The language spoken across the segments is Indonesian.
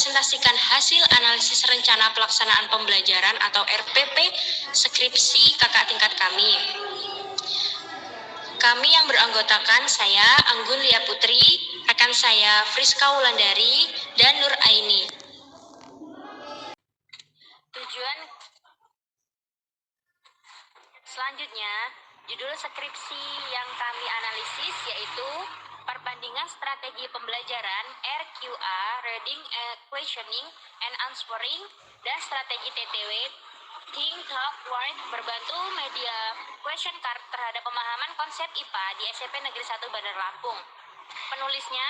mempresentasikan hasil analisis rencana pelaksanaan pembelajaran atau RPP skripsi kakak tingkat kami. Kami yang beranggotakan saya, Anggun Lia Putri, rekan saya Friska Wulandari, dan Nur Aini. Tujuan selanjutnya, judul skripsi yang kami analisis yaitu Perbandingan Strategi Pembelajaran RQA, Reading, Questioning, and Answering, dan Strategi TTW, Think, Talk, Write, berbantu media question card terhadap pemahaman konsep IPA di SMP Negeri 1 Bandar Lampung. Penulisnya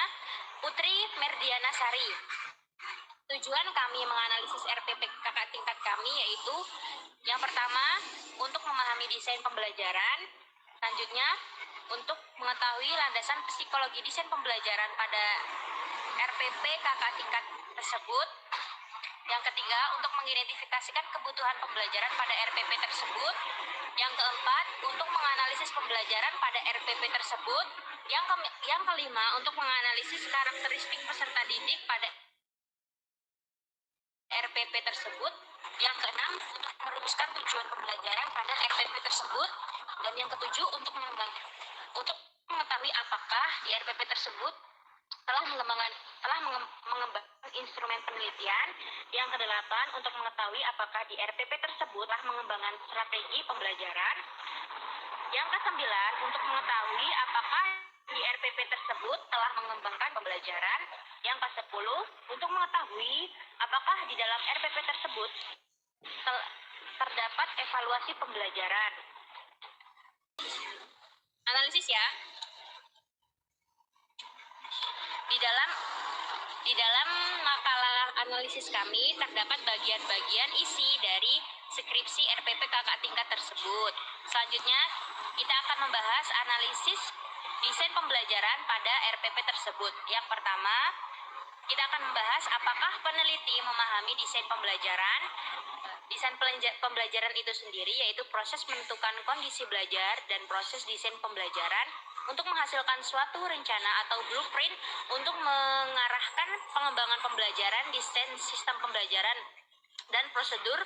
Putri Merdiana Sari. Tujuan kami menganalisis RPP kakak tingkat kami yaitu yang pertama, untuk memahami desain pembelajaran. Selanjutnya, untuk mengetahui landasan psikologi desain pembelajaran pada RPP kakak tingkat tersebut. Yang ketiga, untuk mengidentifikasikan kebutuhan pembelajaran pada RPP tersebut. Yang keempat, untuk menganalisis pembelajaran pada RPP tersebut. Yang kelima, untuk menganalisis karakteristik peserta didik pada RPP tersebut. Yang keenam, untuk merumuskan tujuan pembelajaran pada RPP tersebut. Dan yang ketujuh, untuk mengetahui apakah di RPP tersebut telah mengembangkan instrumen penelitian. Yang kedelapan, untuk mengetahui apakah di RPP tersebut telah mengembangkan strategi pembelajaran. Yang kesembilan, untuk mengetahui apakah di RPP tersebut telah mengembangkan pembelajaran. Yang ke-10, untuk mengetahui apakah di dalam RPP tersebut terdapat evaluasi pembelajaran. Analisis ya. Di dalam makalah analisis kami terdapat bagian-bagian isi dari skripsi RPP kakak tingkat tersebut. Selanjutnya, kita akan membahas analisis desain pembelajaran pada RPP tersebut. Yang pertama, kita akan membahas apakah peneliti memahami desain pembelajaran. Desain pembelajaran itu sendiri yaitu proses menentukan kondisi belajar dan proses desain pembelajaran untuk menghasilkan suatu rencana atau blueprint untuk mengarahkan pengembangan pembelajaran, desain sistem pembelajaran, dan prosedur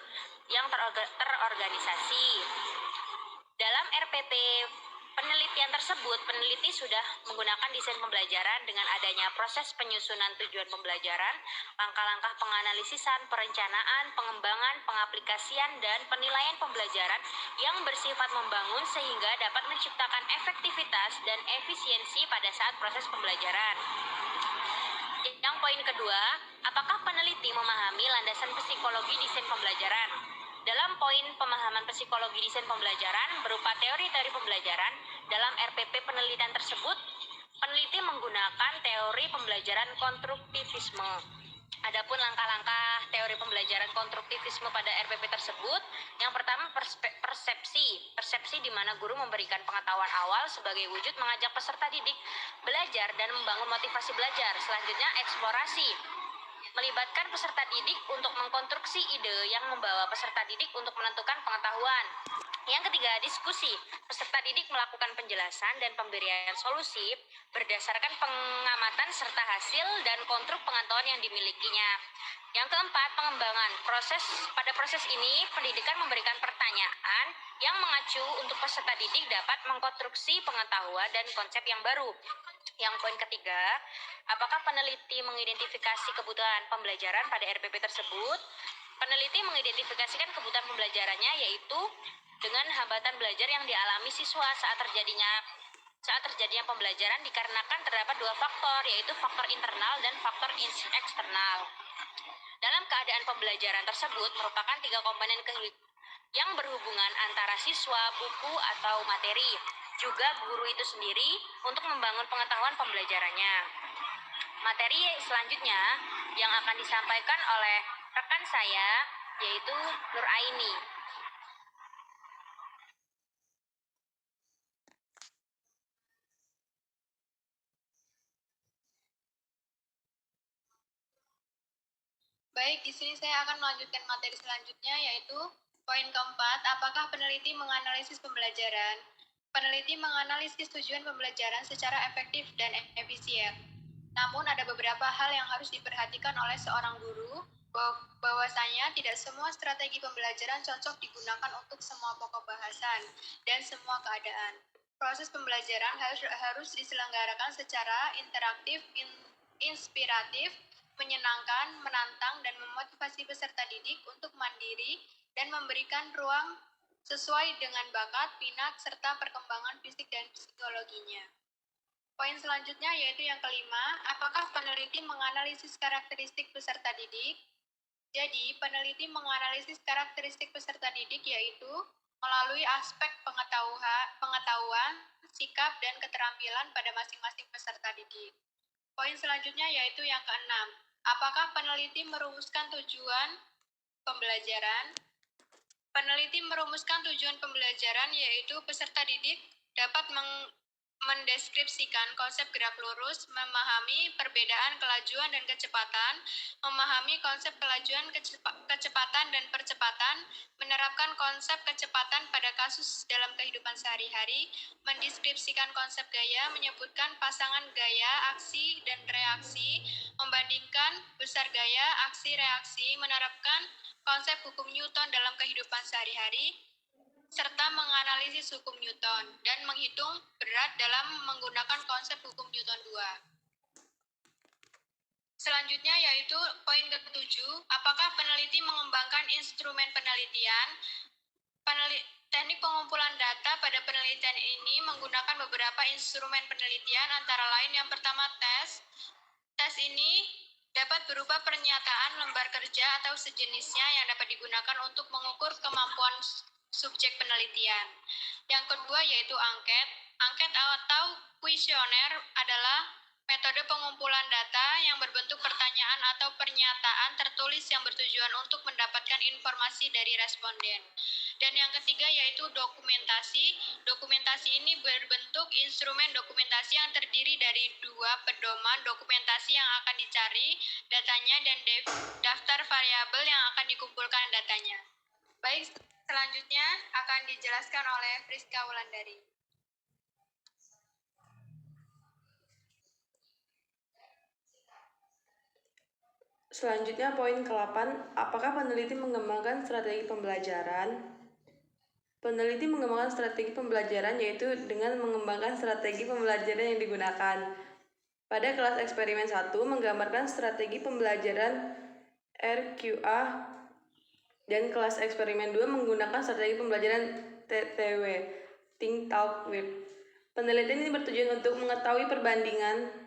yang terorganisasi. Dalam RPP penelitian tersebut, peneliti sudah menggunakan desain pembelajaran dengan adanya proses penyusunan tujuan pembelajaran, langkah-langkah penganalisisan, perencanaan, pengembangan, pengaplikasian, dan penilaian pembelajaran yang bersifat membangun sehingga dapat menciptakan efektivitas dan efisiensi pada saat proses pembelajaran. Yang poin kedua, apakah peneliti memahami landasan psikologi desain pembelajaran? Dalam poin pemahaman psikologi desain pembelajaran berupa teori-teori pembelajaran, dalam RPP penelitian tersebut, peneliti menggunakan teori pembelajaran konstruktivisme. Adapun langkah-langkah teori pembelajaran konstruktivisme pada RPP tersebut, yang pertama persepsi di mana guru memberikan pengetahuan awal sebagai wujud mengajak peserta didik belajar dan membangun motivasi belajar. Selanjutnya eksplorasi, melibatkan peserta didik untuk mengkonstruksi ide yang membawa peserta didik untuk menentukan pengetahuan. Yang ketiga, diskusi. Peserta didik melakukan penjelasan dan pemberian solusi berdasarkan pengamatan serta hasil dan konstruk pengetahuan yang dimilikinya. Yang keempat, pengembangan. Pada proses ini, pendidikan memberikan pertanyaan yang mengacu untuk peserta didik dapat mengkonstruksi pengetahuan dan konsep yang baru. Yang poin ketiga, apakah peneliti mengidentifikasi kebutuhan pembelajaran pada RPP tersebut? Peneliti mengidentifikasikan kebutuhan pembelajarannya yaitu dengan hambatan belajar yang dialami siswa saat terjadinya pembelajaran dikarenakan terdapat dua faktor, yaitu faktor internal dan faktor eksternal. Dalam keadaan pembelajaran tersebut merupakan tiga komponen yang berhubungan antara siswa, buku, atau materi, juga guru itu sendiri untuk membangun pengetahuan pembelajarannya. Materi selanjutnya yang akan disampaikan oleh rekan saya yaitu Nur Aini. Baik, di sini saya akan melanjutkan materi selanjutnya yaitu poin keempat, apakah peneliti menganalisis pembelajaran? Peneliti menganalisis tujuan pembelajaran secara efektif dan efisien. Namun ada beberapa hal yang harus diperhatikan oleh seorang guru, bahwasanya tidak semua strategi pembelajaran cocok digunakan untuk semua pokok bahasan dan semua keadaan. Proses pembelajaran harus diselenggarakan secara interaktif, inspiratif, menyenangkan, menantang, dan memotivasi peserta didik untuk mandiri dan memberikan ruang sesuai dengan bakat, minat, serta perkembangan fisik dan psikologinya. Poin selanjutnya yaitu yang kelima, apakah peneliti menganalisis karakteristik peserta didik? Jadi, peneliti menganalisis karakteristik peserta didik yaitu melalui aspek pengetahuan, sikap, dan keterampilan pada masing-masing peserta didik. Poin selanjutnya yaitu yang keenam, apakah peneliti merumuskan tujuan pembelajaran? Peneliti merumuskan tujuan pembelajaran yaitu peserta didik dapat mendeskripsikan konsep gerak lurus, memahami perbedaan kelajuan dan kecepatan, memahami konsep kelajuan, kecepatan, dan percepatan, menerapkan konsep kecepatan pada kasus dalam kehidupan sehari-hari, mendeskripsikan konsep gaya, menyebutkan pasangan gaya, aksi, dan reaksi, membandingkan besar gaya, aksi, reaksi, menerapkan konsep hukum Newton dalam kehidupan sehari-hari, serta menganalisis hukum Newton dan menghitung berat dalam menggunakan konsep hukum Newton 2. Selanjutnya yaitu poin ke-7, apakah peneliti mengembangkan instrumen penelitian? Teknik pengumpulan data pada penelitian ini menggunakan beberapa instrumen penelitian, antara lain yang pertama tes. Tes ini dapat berupa pernyataan, lembar kerja, atau sejenisnya yang dapat digunakan untuk mengukur kemampuan subjek penelitian. Yang kedua yaitu angket. Angket atau kuesioner adalah metode pengumpulan data yang berbentuk pertanyaan atau pernyataan tertulis yang bertujuan untuk mendapatkan informasi dari responden. Dan yang ketiga yaitu dokumentasi. Dokumentasi ini berbentuk instrumen dokumentasi yang terdiri dari dua pedoman dokumentasi yang akan dicari datanya dan daftar variabel yang akan dikumpulkan datanya. Baik, selanjutnya akan dijelaskan oleh Friska Wulandari. Selanjutnya poin ke-8, apakah peneliti mengembangkan strategi pembelajaran? Peneliti mengembangkan strategi pembelajaran yaitu dengan mengembangkan strategi pembelajaran yang digunakan. Pada kelas eksperimen 1 menggambarkan strategi pembelajaran RQA dan kelas eksperimen 2 menggunakan strategi pembelajaran TTW, Think Talk With. Penelitian ini bertujuan untuk mengetahui perbandingan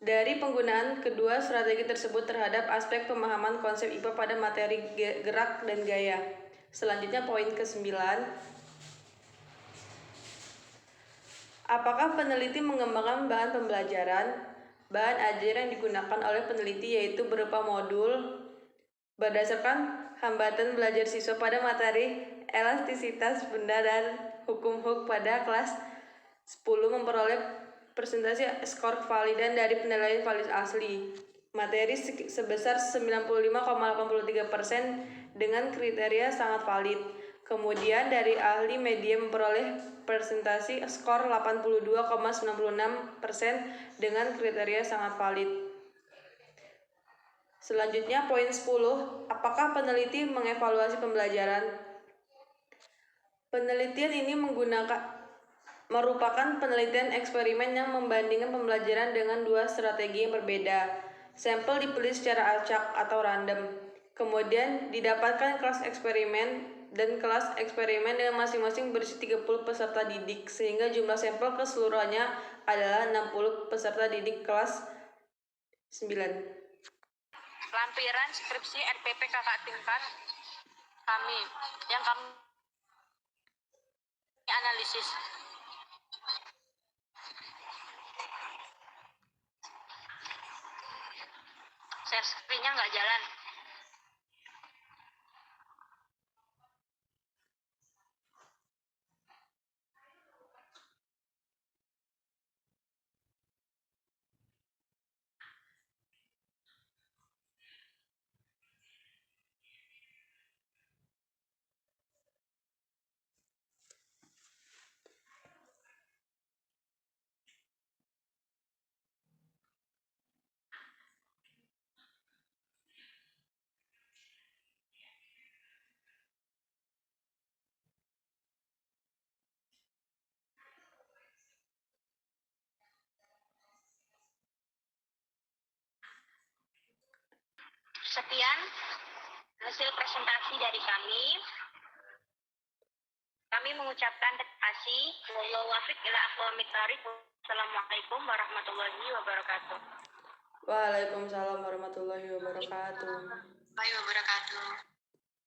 dari penggunaan kedua strategi tersebut terhadap aspek pemahaman konsep IPA pada materi gerak dan gaya. Selanjutnya poin ke-9. Apakah peneliti mengembangkan bahan pembelajaran? Bahan ajar yang digunakan oleh peneliti yaitu berupa modul berdasarkan hambatan belajar siswa pada materi elastisitas benda dan hukum Hooke pada kelas 10 memperoleh persentase skor kevalidan dari penilaian valid asli materi sebesar 95,83% dengan kriteria sangat valid. Kemudian dari ahli media memperoleh persentase skor 82,96% dengan kriteria sangat valid. Selanjutnya poin 10, apakah peneliti mengevaluasi pembelajaran? Penelitian ini merupakan penelitian eksperimen yang membandingkan pembelajaran dengan dua strategi yang berbeda. Sampel dipilih secara acak atau random. Kemudian didapatkan kelas eksperimen dan kelas eksperimen dengan masing-masing berisi 30 peserta didik sehingga jumlah sampel keseluruhannya adalah 60 peserta didik kelas 9. Lampiran skripsi RPP kakak tingkat kami yang kami analisis. Share screen-nya nggak jalan. sekian hasil presentasi dari kami. Kami mengucapkan terima kasih. Wallahu muwaffiq ila aqwamit thoriq. Assalamualaikum warahmatullahi wabarakatuh. Waalaikumsalam warahmatullahi wabarakatuh. Wabarakatuh.